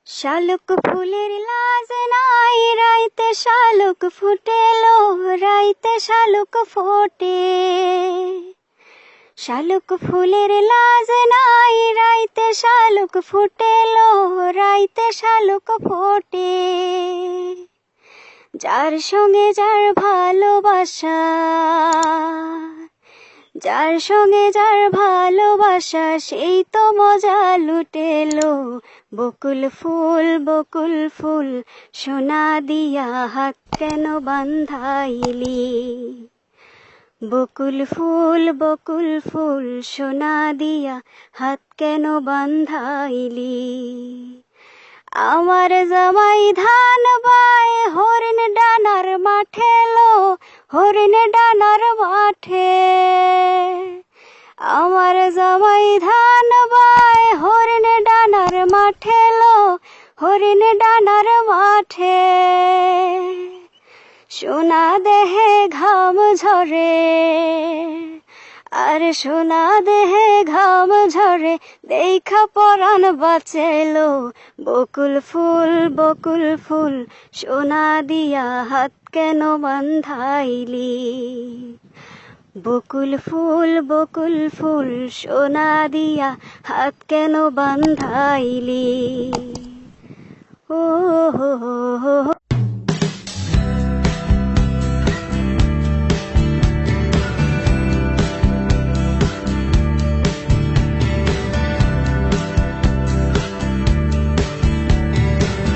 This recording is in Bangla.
শালুক ফুলের লাজ নাই, রাইতে শালুক ফুটেলো, রাইতে শালুক ফোটে। শালুক ফুলের লাজ নাই, রাইতে শালুক ফুটেলো, রাইতে শালুক ফোটে। যার সঙ্গে যার ভালোবাসা, যার সঙ্গে যার ভালোবাসা, সেই তো মজা লুটেলো। বকুল ফুল সোনা দিয়া হাত কেন বান্ধাইলি? বকুল ফুল সোনা দিয়া হাত কেন বান্ধাইলি? আমার জামাই ধান বায় হরিণ ডানার মাঠে লো, হরিণ ডানার মাঠে। আমার জামাই ধান বায় হরিণ ডানার মাঠে লো, হরিণ ডানার মাঠে। সোনা দেহে ঘাম ঝরে, আর সোনা দেহে ঘাম ঝরে, দেখা পরাণ বাঁচেলো। বকুল ফুল সোনা দিয়া হাত কেন বান্ধাইলি? বকুল ফুল সোনা দিয়া হাত কেন বান্ধাইলি? ও হো হো।